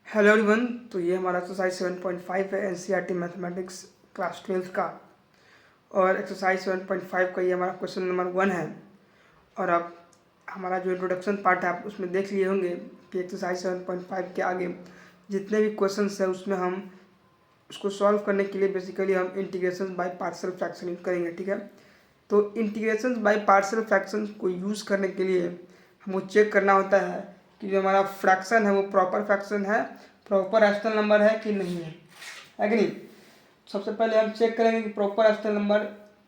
Hello everyone. तो ये हमारा एक्सरसाइज 7.5 है एनसीईआरटी मैथमेटिक्स क्लास 12 का। और एक्सरसाइज 7.5 का ये हमारा क्वेश्चन नंबर 1 है। और अब हमारा जो इंट्रोडक्शन पार्ट है आप उसमें देख लिए होंगे कि एक्सरसाइज 7.5 के आगे जितने भी क्वेश्चंस हैं उसमें हम उसको सॉल्व करने के लिए बेसिकली हम integration by partial fraction use करेंगे। ठीक है, तो इंटीग्रेशन बाय पार्शियल फ्रैक्शन को यूज़ करने के लिए हमको चेक करना होता है कि जो हमारा फ्रैक्शन है वो प्रॉपर फ्रैक्शन है, प्रॉपर रैशनल नंबर है कि नहीं है कि नहीं। सबसे पहले हम चेक करेंगे कि proper rational number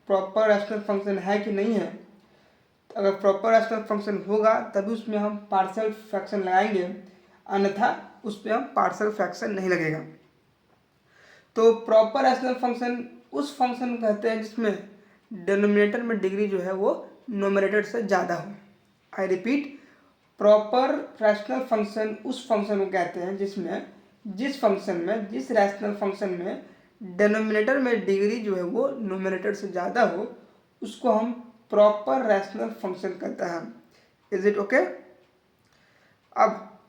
proper rational function है कि नहीं है। तो अगर प्रॉपर रैशनल फंक्शन होगा तभी उसमें हम पार्शियल फ्रैक्शन लगाएंगे, अन्यथा उस पर हम पार्शियल फ्रैक्शन नहीं लगेगा। तो प्रॉपर रैशनल फंक्शन उस फंक्शन को कहते हैं जिसमें डिनोमिनेटर में डिग्री जो है वो नोमिनेटर से ज़्यादा हो। I repeat, proper rational function उस फंक्शन को कहते हैं जिसमें जिस रैशनल फंक्शन में डिनोमिनेटर में डिग्री जो है वो नोमिनेटर से ज़्यादा हो उसको हम प्रॉपर रैशनल फंक्शन कहते हैं। Is it okay? अब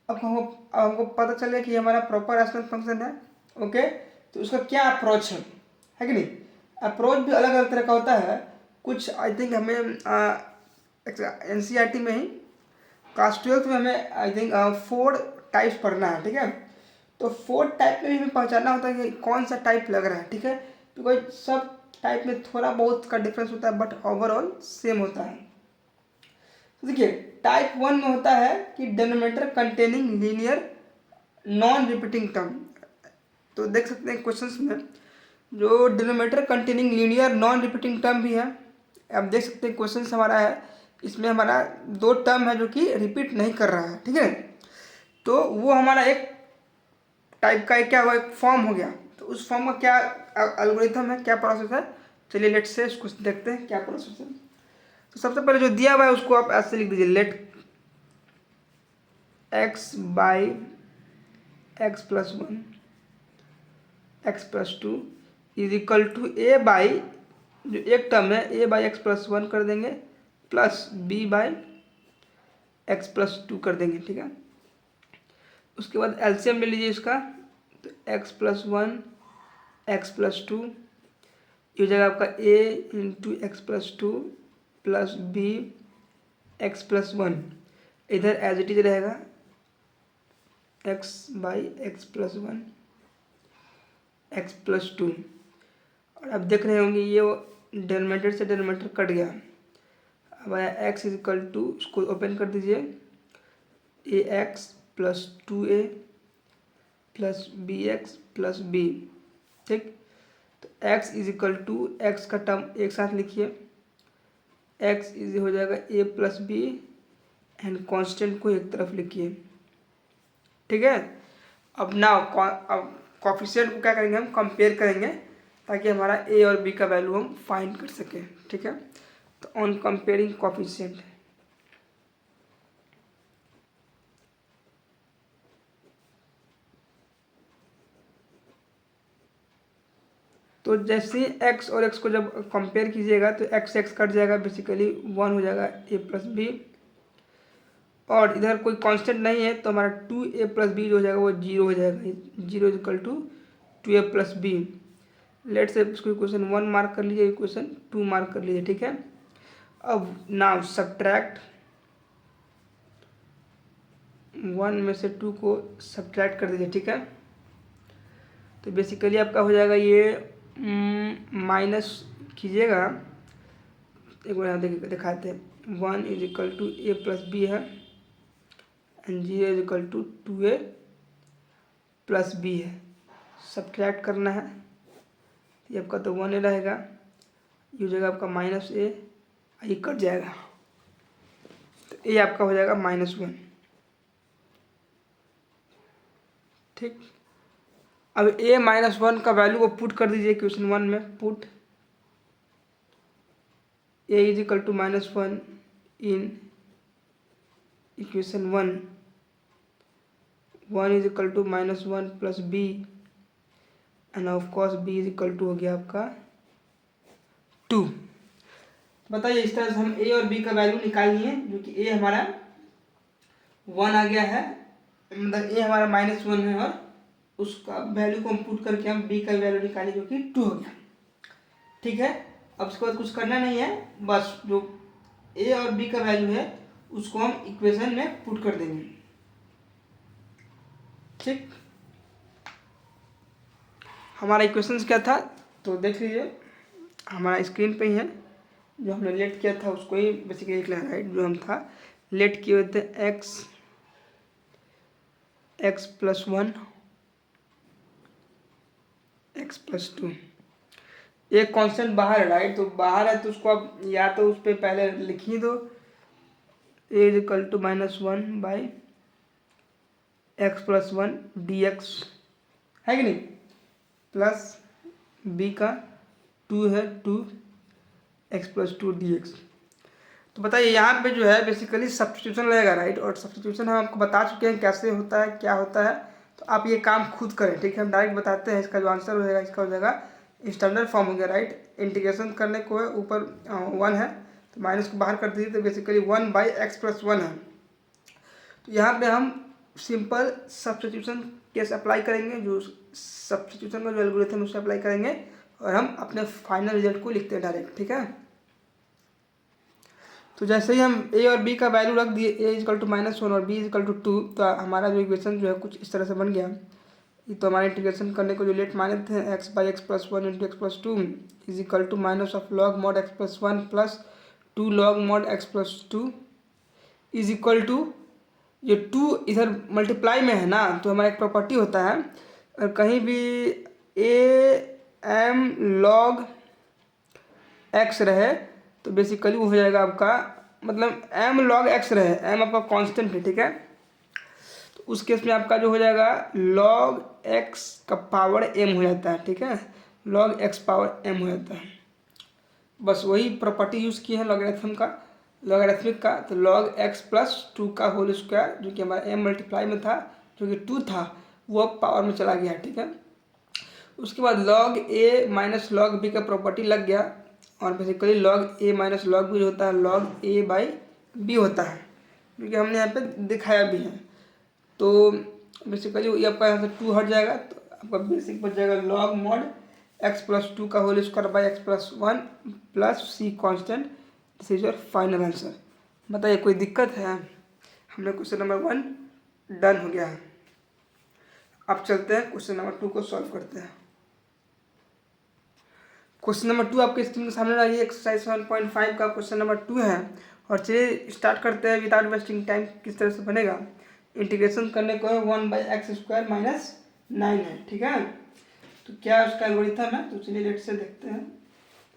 हमको पता चले कि हमारा प्रॉपर रैशनल फंक्शन है। ओके, तो उसका क्या अप्रोच है कि नहीं। अप्रोच भी अलग अलग तरह का होता है। कुछ आई थिंक हमें एनसीईआरटी में ही क्लास 12 में हमें आई थिंक 4 टाइप्स पढ़ना है। ठीक है, तो 4 टाइप में भी हमें पहचानना होता है कि कौन सा टाइप लग रहा है। ठीक है, बिकॉज सब टाइप में थोड़ा बहुत का डिफरेंस होता है बट ओवरऑल सेम होता है। तो देखिए, टाइप 1 में होता है कि denominator containing linear non repeating term. तो देख सकते हैं क्वेश्चंस में जो denominator containing linear non repeating term भी है। आप देख सकते हैं क्वेश्चन हमारा है, इसमें हमारा 2 टर्म है जो कि रिपीट नहीं कर रहा है। ठीक है, तो वो हमारा एक टाइप का क्या हुआ, एक फॉर्म हो गया। तो उस फॉर्म का क्या एल्गोरिथम है, क्या प्रोसेस है, चलिए लेट से कुछ देखते हैं क्या प्रोसेस है। तो सबसे पहले जो दिया हुआ है उसको आप ऐसे लिख दीजिए, let x by x plus 1 x plus 2 is equal to a by जो एक टर्म है ए बाई एक्स प्लस 1 कर देंगे plus b by x plus 2 कर देंगे। ठीक है, उसके बाद एलसीएम ले लीजिए इसका। तो एक्स प्लस 1 एक्स प्लस 2 ये हो जाएगा आपका a into x plus 2 plus b x plus 1। इधर एज इट इज रहेगा x by x plus 1 x plus 2। और अब देख रहे होंगे ये डिनोमिनेटर से डिनोमिनेटर कट गया। अब आया एक्स इज इक्वल टू, उसको ओपन कर दीजिए, a x plus 2a plus b x plus b. ठीक, तो x is equal to x का टर्म एक साथ लिखिए, x इज हो जाएगा a plus b and constant को एक तरफ लिखिए। ठीक है, अब कॉफिशिएंट को क्या करेंगे, हम कंपेयर करेंगे ताकि हमारा a और b का वैल्यू हम फाइंड कर सकें। ठीक है, तो ऑन कंपेयरिंग कॉफिशिएंट, तो जैसे x और x को जब कंपेयर कीजिएगा तो x कट जाएगा, बेसिकली 1 हो जाएगा a प्लस बी। और इधर कोई कांस्टेंट नहीं है तो हमारा 2a प्लस बी जो हो जाएगा वो 0 हो जाएगा। 0 equal to 2a plus b. Let से इसको इक्वेशन 1 मार्क कर लीजिए, इक्वेशन 2 मार्क कर लीजिए। ठीक है, अब नाउ सब्ट्रैक्ट 1 में से 2 को सब्ट्रैक्ट कर दीजिए। ठीक है, तो बेसिकली आपका हो जाएगा ये माइनस कीजिएगा, एक बार यहाँ दिखाते हैं। 1 is equal to a plus b है and 0 is equal to 2a plus b है। सब्ट्रैक्ट करना है, ये आपका तो 1 रहेगा, ये हो जाएगा आपका माइनस ए, ये कट जाएगा तो ये आपका हो जाएगा -1। ठीक, अब a-1 का वैल्यू को पुट कर दीजिए क्वेश्चन 1 में। Put a is equal to -1 in equation 1, 1 is equal to -1 plus b and of course b is equal to हो गया आपका 2। बताइए, इस तरह से हम a और b का वैल्यू निकाल लिए, जो कि a हमारा 1 आ गया है मतलब ए हमारा -1 है और उसका वैल्यू को हम पुट करके हम बी का वैल्यू निकाले जो कि 2 हो गया। ठीक है, अब उसके बाद कुछ करना नहीं है, बस जो ए और बी का वैल्यू है उसको हम इक्वेशन में पुट कर देंगे। ठीक, हमारा इक्वेशन क्या था तो देख लीजिए, हमारा स्क्रीन पे ही है। जो हमने लेट किया था उसको ही बेसिकली लिख लेना, राइट। जो हम था लेट किए हुए थे x प्लस 1 x+2। एक कांस्टेंट बाहर है, राइट, तो बाहर है तो उसको आप या तो उस पर पहले लिख ही दो, a is equal to -1 by x+1 dx, है कि नहीं, प्लस b का 2 है 2x+2 dx। तो बताइए यहाँ पे जो है बेसिकली सब्स्टिट्यूशन लगेगा, राइट, और सब्स्टिट्यूशन हम आपको बता चुके हैं कैसे होता है, क्या होता है। तो आप ये काम खुद करें, ठीक है, हम डायरेक्ट बताते हैं। इसका जो आंसर हो जाएगा, इसका हो जाएगा स्टैंडर्ड फॉर्म हो गया, राइट। इंटीग्रेशन करने को है, ऊपर 1 है तो माइनस को बाहर कर दीजिए, तो बेसिकली 1/x+1 है। तो यहाँ पे हम सिंपल सब्स्टिट्यूशन केस अप्लाई करेंगे, जो सब्स्टिट्यूशन का जो एल्गोरिथम उससे अप्लाई करेंगे और हम अपने फाइनल रिजल्ट को लिखते हैं डायरेक्ट। ठीक है, तो जैसे ही हम ए और बी का वैल्यू रख दिए, ए इजकल टू -1 और बी इजकल टू 2, तो हमारा जो इक्वेशन जो है कुछ इस तरह से बन गया। ये तो हमारे इंटीग्रेशन करने को जो लेट माने थे x/x+1 into x+2 is equal to minus of log mod x+1 plus 2 log mod x+2 is equal to, ये 2 इधर मल्टीप्लाई में है ना, तो हमारा एक प्रॉपर्टी होता है, और कहीं भी ए एम लॉग एक्स रहे तो बेसिकली वो हो जाएगा आपका, मतलब m log x रहे, m आपका कांस्टेंट है, ठीक है, तो उस केस में आपका जो हो जाएगा log x का पावर m हो जाता है। ठीक है, log x पावर m हो जाता है। बस वही प्रॉपर्टी यूज़ की है लॉगरिथम का, लॉगरिथमिक का। तो log x+2 का होल स्क्वायर, जो कि हमारा m मल्टीप्लाई में था, जो कि 2 था, वो अब पावर में चला गया। ठीक है, उसके बाद log a minus log b का प्रॉपर्टी लग गया, और basically log a minus log b होता है log a/b होता है, क्योंकि हमने यहाँ पे दिखाया भी है। तो बेसिकली ये आपका यहाँ से 2 हट जाएगा, तो आपका बेसिक बच जाएगा log मॉड x+2 का whole square by x+1 plus c constant. This is your final answer. बताइए कोई दिक्कत है? हमने क्वेश्चन नंबर 1 डन हो गया है। अब चलते हैं क्वेश्चन नंबर 2 को सॉल्व करते हैं। क्वेश्चन नंबर 2 आपके स्क्रीन के सामने रही, एक्सरसाइज 7.5 का क्वेश्चन नंबर 2 है। और चलिए स्टार्ट करते हैं विदाउट वेस्टिंग टाइम। किस तरह से बनेगा, इंटीग्रेशन करने को है 1/x² - 9 है। ठीक है, तो क्या उसका एल्गोरिथम है, तो चलिए लेट से देखते हैं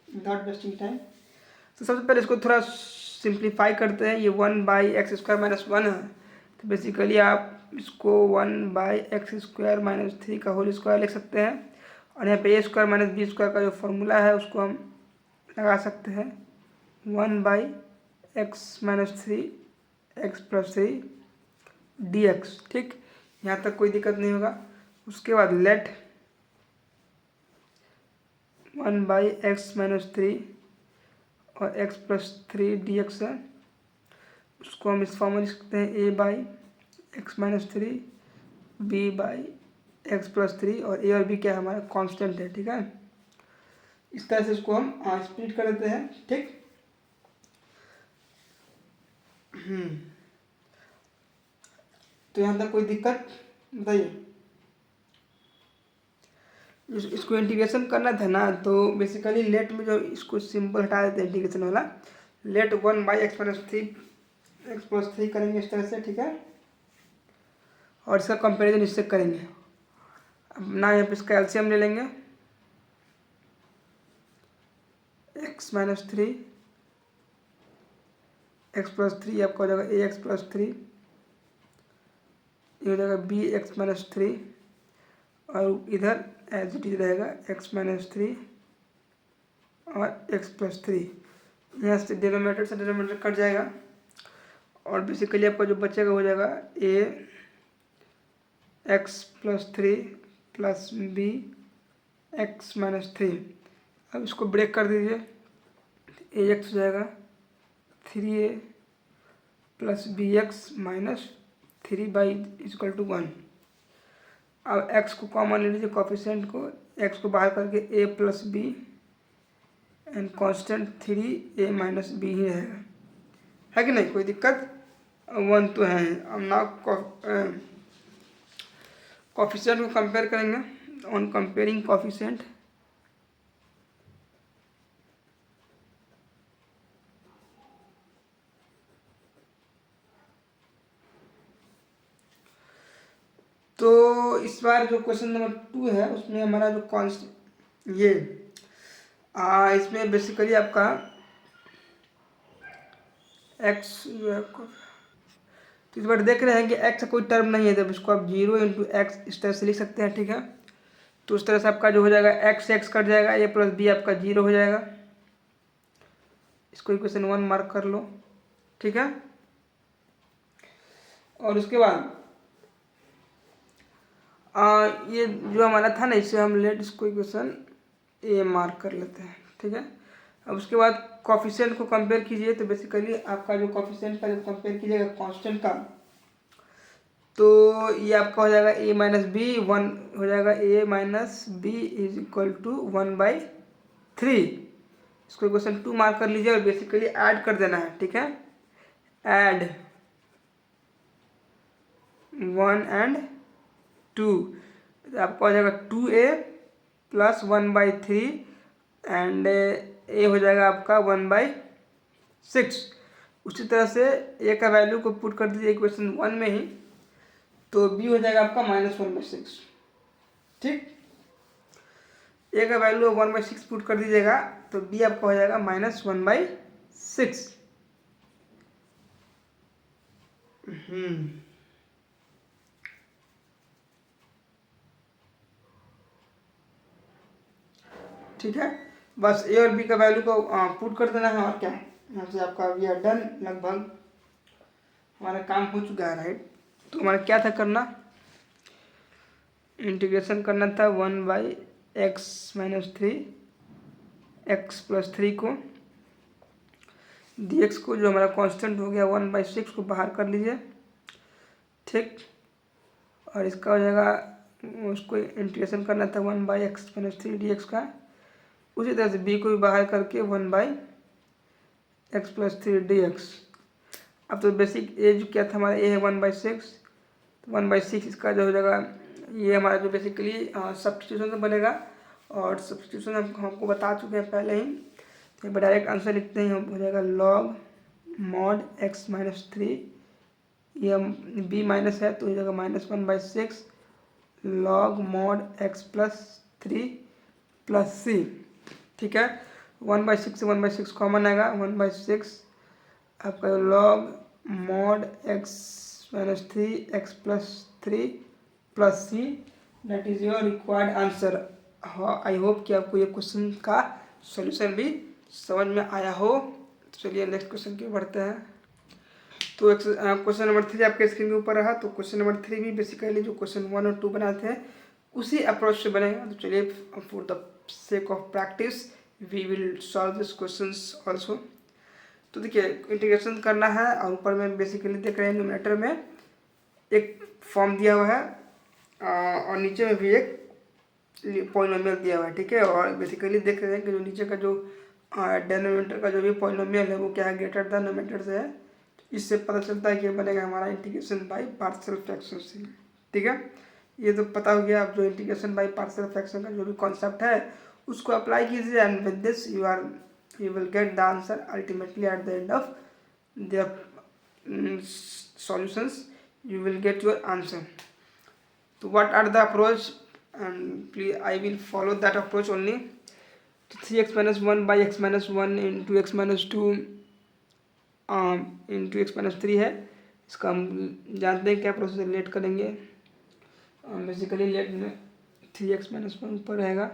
विदाउट वेस्टिंग टाइम। तो सबसे पहले इसको थोड़ा सिंप्लीफाई करते हैं। ये 1/x² - 1 है, तो बेसिकली आप इसको 1/x² - 3 का होल स्क्वायर लिख सकते हैं, और यहाँ पे a² - b² का जो फॉर्मूला है उसको हम लगा सकते हैं 1/x-3 x+3 dx। ठीक, यहाँ तक कोई दिक्कत नहीं होगा। उसके बाद लेट 1/x-3 और x+3 dx है, उसको हम इस फॉर्म में लिख सकते हैं a/x-3 b/x+3, और a और b क्या है हमारा कांस्टेंट है। ठीक है, इस तरह से इसको हम स्प्लिट कर देते हैं। ठीक, तो यहाँ तक कोई दिक्कत बताइए। इसको इंटीग्रेशन करना था ना, तो बेसिकली लेट में जो इसको सिंपल हटा देते हैं इंटीग्रेशन वाला, लेट 1/x-3 x+3 करेंगे इस तरह से। ठीक है, और इसका कंपैरिजन इससे करेंगे। अब ना यहाँ पे इसका एलसीएम ले लेंगे, x-3 x+3 आपका हो जाएगा ax+3, ये हो जाएगा bx-3, और इधर एज इट इज रहेगा x-3 और x+3। यहाँ से डिनोमिनेटर कट जाएगा, और बेसिकली आपका जो बचेगा हो जाएगा ax+3 प्लस bx-3। अब इसको ब्रेक कर दीजिए, ax हो जाएगा 3a प्लस bx 3/1। अब x को कॉमन ले लीजिए, कोफिशिएंट को, x को बाहर करके a plus b and constant 3a minus b ही रहेगा, है कि नहीं? कोई दिक्कत? 1 तो है। अब ना कोफिशिएंट को कंपेयर करेंगे। ऑन कंपेयरिंग कोफिशिएंट, तो इस बार जो क्वेश्चन नंबर 2 है उसमें हमारा जो कॉन्स्ट ये इसमें बेसिकली आपका x जो है, तो इस बार देख रहे हैं कि x का कोई टर्म नहीं है, जब इसको आप 0 इंटू एक्स इस तरह से लिख सकते हैं, ठीक है? तो उस तरह से आपका जो हो जाएगा x कट जाएगा, a प्लस बी आपका 0 हो जाएगा। इसको इक्वेशन 1 मार्क कर लो, ठीक है? और उसके बाद ये जो हमारा था ना, इससे हम लेट इसको इक्वेशन ए मार्क कर लेते हैं, ठीक है? अब उसके बाद कोफिशिएंट को कंपेयर कीजिए, तो बेसिकली आपका जो कोफिशिएंट का जब कंपेयर कीजिएगा कांस्टेंट का, तो ये आपका हो जाएगा a माइनस बी, 1 हो जाएगा a minus b is equal to 1/3। इसको इक्वेशन 2 मार्क कर लीजिए और बेसिकली ऐड कर देना है, ठीक है? ऐड 1 एंड 2, आपका हो जाएगा 2a प्लस 1/3 एंड a हो जाएगा आपका 1/6। उसी तरह से a का वैल्यू को पुट कर दीजिए इक्वेशन 1 में ही, तो b हो जाएगा आपका -1/6, ठीक? a का वैल्यू 1/6 पुट कर दीजिएगा, तो b आपका हो जाएगा -1/6। ठीक है, बस ए और बी का वैल्यू को पुट कर देना है, और क्या है? यहाँ से आपका वी आर डन, लगभग हमारा काम हो चुका है, राइट? तो हमारा क्या था करना? इंटीग्रेशन करना था 1/x-3 x+3 को, dx को जो हमारा कांस्टेंट हो गया 1/6 को बाहर कर लीजिए, ठीक? और इसका हो जाएगा, उसको इंटीग्रेशन करना था 1/x-3 dx का। उसी तरह से b को भी बाहर करके 1/x+3 dx। अब तो बेसिक ए जो क्या था हमारा, ए है 1/6, तो 1/6 इसका जो हो जाएगा, ये हमारा जो बेसिकली सब्स्टिट्यूशन से बनेगा, और सब्स्टिट्यूशन हमको बता चुके हैं पहले ही। तो एक बार डायरेक्ट आंसर लिखते हैं, हो जाएगा log mod x-3, ये b माइनस है तो हो जाएगा -1/6 log mod x+3 plus c, ठीक है? 1/6 से 1/6 कॉमन आएगा, 1/6 आपका log mod x-3 x+3 plus c, that is your required answer. I hope कि आपको ये क्वेश्चन का सॉल्यूशन भी समझ में आया हो। तो चलिए नेक्स्ट क्वेश्चन की बढ़ते हैं। तो क्वेश्चन नंबर 3 आपके स्क्रीन के ऊपर रहा। तो क्वेश्चन नंबर 3 भी बेसिकली जो क्वेश्चन 1 और 2 बनाए थे उसी अप्रोच से बनेगा। तो चलिए, for the sake of practice we will solve this questions also. तो देखिए, इंटीग्रेशन करना है, और ऊपर में बेसिकली देख रहे हैं न्यूमरेटर में एक फॉर्म दिया हुआ है, और नीचे में भी एक पॉलिनोमियल दिया हुआ है, ठीक है? और बेसिकली देख रहे हैं कि जो नीचे का जो डिनोमिनेटर का जो भी पॉलिनोमियल है वो क्या है, ग्रेटर देन न्यूमरेटर से है। तो इससे पता चलता है कि बनेगा हमारा इंटीग्रेशन बाय पार्शियल फ्रैक्शन से, ठीक है? ये तो पता हो गया। अब जो इंटीग्रेशन बाय पार्शियल फ्रैक्शन का जो भी कॉन्सेप्ट है उसको अप्लाई कीजिए, and with this you will get the answer ultimately at the end of their solutions. You will get your answer. So what are the approach, and please I will follow that approach only. So 3x minus 1 by x minus 1 into x minus 2 into x minus 3 है। इसका हम जानते हैं क्या process लेट करेंगे। Basically लेट में 3x minus 1 ऊपर रहेगा,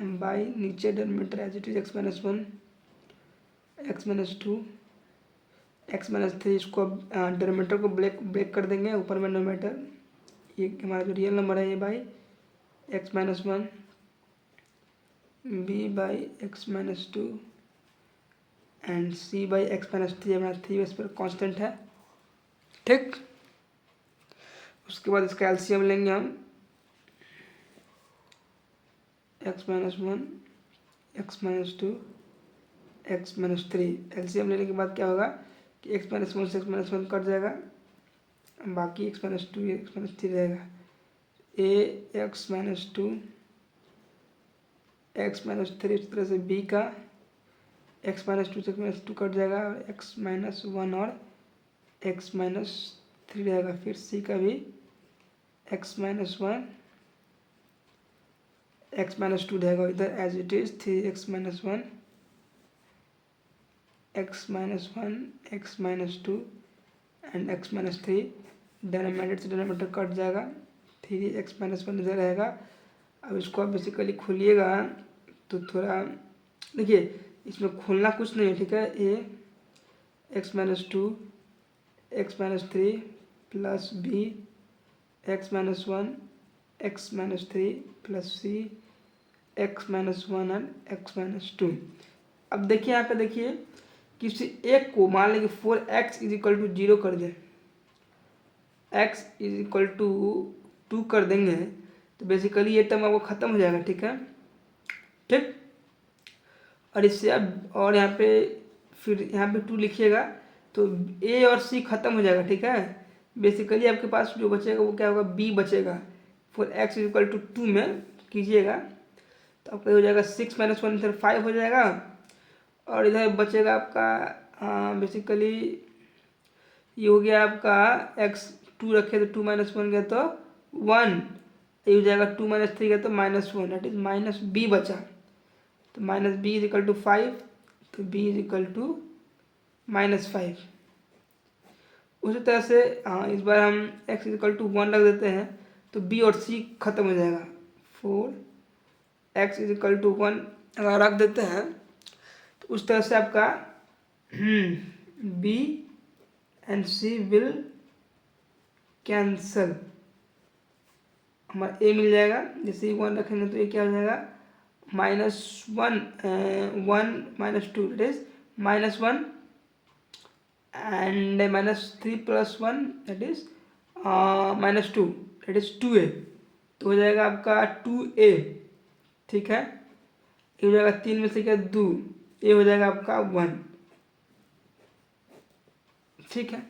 बाई नीचे denominator as it is x minus 1 x minus 2 x minus 3, इसको डिनोमिनेटर को ब्रेक कर देंगे, ऊपर में डिनोमिनेटर, ये हमारा जो रियल नंबर है ये by x minus 1 b by x minus 2 and c by x minus 3, हमारा 3 इस पर कॉन्स्टेंट है, ठीक। उसके बाद इसका एलसीएम लेंगे हम, x minus 1, x minus 2, x minus 3। LCM लेने के बाद क्या होगा कि x माइनस 1 से x माइनस 1 कट जाएगा, बाकी x माइनस 2 x माइनस 3 रहेगा। a x minus 2 x minus 3, इस तरह से b का x माइनस 2 से x माइनस 2 कट जाएगा, और x माइनस 1 और x माइनस 3 रहेगा। फिर c का भी x माइनस 1 x माइनस 2 रहेगा इधर as it is, 3x minus 1 x minus 1 x minus 2 and x minus 3। Denominator से डिनोमिनेटर कट जाएगा, 3x माइनस 1 इधर रहेगा। अब इसको आप बेसिकली खोलिएगा तो थोड़ा देखिए, इसमें खोलना कुछ नहीं है, ठीक है। a x minus 2 x minus 3 plus b x minus 1 x minus 3 plus c x minus 1 and x minus 2। अब देखिए यहाँ पे देखिए, किसी एक को मान लेंगे 4x इज इक्वल टू 0 कर दें, x इज इक्वल टू 2 कर देंगे, तो बेसिकली ये टर्म आपको ख़त्म हो जाएगा, ठीक है। ठीक, और इससे अब और यहाँ पे फिर यहाँ पे 2 लिखिएगा तो a और c खत्म हो जाएगा, ठीक है। बेसिकली आपके पास जो बचेगा वो क्या होगा, b बचेगा। 4x इज इक्वल टू 2 में कीजिएगा तो आपका हो जाएगा 6 माइनस 1 इधर 5 हो जाएगा, और इधर बचेगा आपका बेसिकली ये हो गया आपका x 2 रखे तो 2 माइनस 1 गया तो 1, ये हो जाएगा 2 माइनस 3 गया तो minus 1, that is minus b बचा। तो minus b is equal to 5, तो b is equal to minus 5। उसी तरह से इस बार हम x इज इक्वल टू 1 रख देते हैं तो b और c खत्म हो जाएगा। 4x इज इक्वल टू 1 अगर रख देते हैं तो उस तरह से आपका b and c will cancel, हमारा a मिल जाएगा। जैसे 1 रखेंगे तो ये क्या हो जाएगा, minus 1 minus 2 that is minus 1 and minus 3 plus 1 that is minus 2 that is 2a, तो हो जाएगा आपका 2a, ठीक है। ये हो जाएगा 3 में से क्या 2, ये हो जाएगा आपका 1, ठीक है।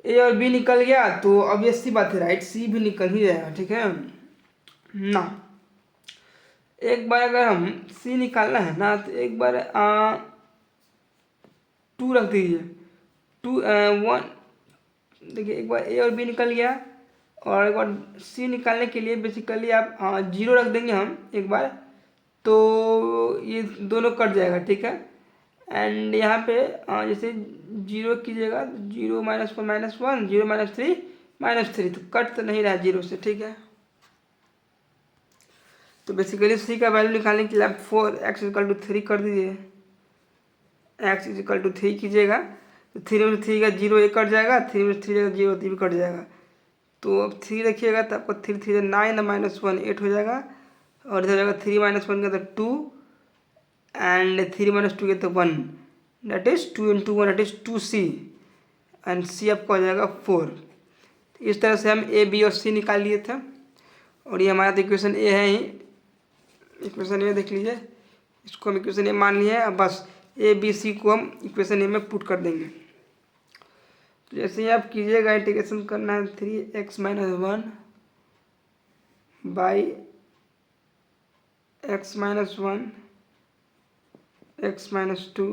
a और b निकल गया तो ऑब्वियस सी बात है, राइट, c भी निकल ही जाएगा, ठीक है ना। एक बार अगर हम c निकालना है ना तो एक बार 2 रख दीजिए, 2 1, देखिए एक बार a और b निकल गया, और एक बार c निकालने के लिए बेसिकली आप 0 रख देंगे हम एक बार, तो ये दोनों कट जाएगा, ठीक है। एंड यहाँ पे जैसे 0 कीजिएगा, 0 माइनस 1 माइनस 1, 0 माइनस 3 माइनस 3, तो कट तो नहीं रहा 0 से, ठीक है। तो बेसिकली c का वैल्यू निकालने के लिए आप 4x इक्वल टू 3 कर दीजिए, x इज इक्वल टू 3 कीजिएगा तो 3 में 3 का 0 एक कट जाएगा, 3 में 3 जगह 0 3 भी कट जाएगा। तो अब 3 रखिएगा तो आपको 3 3 9 माइनस 1 8 हो जाएगा, और इधर जाएगा 3 माइनस 1 का तो 2 एंड 3 माइनस 2 का तो 1, that is 2 into 1 that is 2c, and c आपका हो जाएगा 4। इस तरह से हम a b और c निकाल लिए थे, और ये हमारा तो इक्वेशन a है ही, इक्वेशन ए देख लीजिए, इसको हम इक्वेशन ए मान लिए। अब बस ए बी सी को हम इक्वेशन ए में पुट कर देंगे। तो जैसे ही आप कीजिएगा, इंटीग्रेशन करना है 3x minus 1 by x minus 1 x minus 2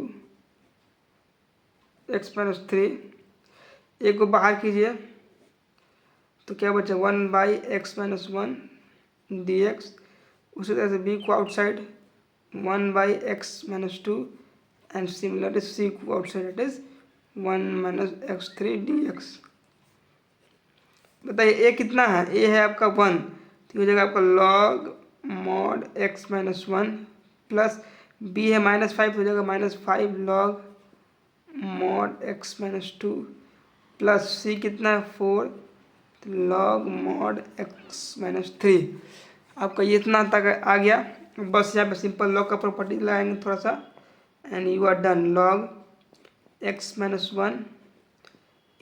x minus 3, एक को बाहर कीजिए तो क्या बचा 1 by x minus 1 D x. उसी तरह से b को outside 1 by x minus 2 and similarly c को outside it is 1 minus x 3 D x. बताइए a कितना है, a है आपका 1, तो हो जाएगा आपका log mod x minus 1 plus b है माइनस 5, हो जाएगा minus 5 log mod x minus 2 plus c कितना है 4, तो log मॉड x माइनस 3। आपका ये इतना तक आ गया। बस यहाँ पे सिंपल लॉग का प्रॉपर्टी लगाएंगे थोड़ा सा, and you are done. log x minus 1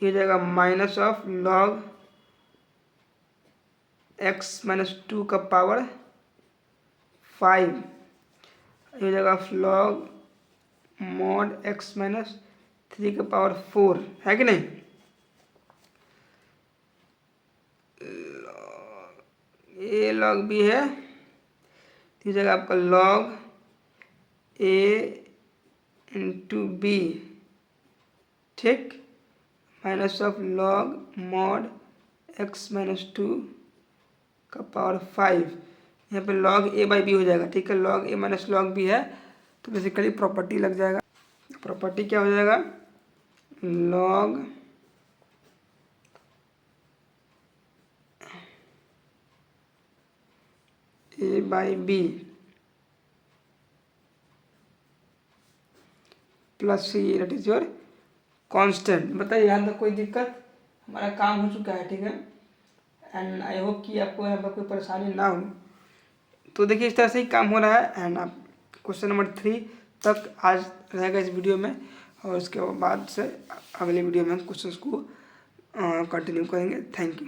ये हो जाएगा माइनस ऑफ लॉग x-2 का पावर 5, ये हो जाएगा लॉग मॉड x-3 का पावर 4, है कि नहीं। ए लॉग बी है, ये जगह आपका लॉग ए इंटू बी, ठीक, minus of log mod x-2 का पावर 5, यहाँ पे लॉग ए बाई बी हो जाएगा, ठीक है। लॉग ए माइनस लॉग बी है तो बेसिकली प्रॉपर्टी लग जाएगा। प्रॉपर्टी क्या हो जाएगा, log A by B plus C, that is your constant. बताइए यहाँ तक कोई दिक्कत, हमारा काम हो चुका है, ठीक है। एंड आई होप कि आपको यहाँ पर कोई परेशानी ना हो। तो देखिए इस तरह से ही काम हो रहा है। एंड आप क्वेश्चन नंबर 3 तक आज रहेगा इस वीडियो में, और उसके बाद से अगले वीडियो में हम क्वेश्चंस को कंटिन्यू करेंगे। Thank you.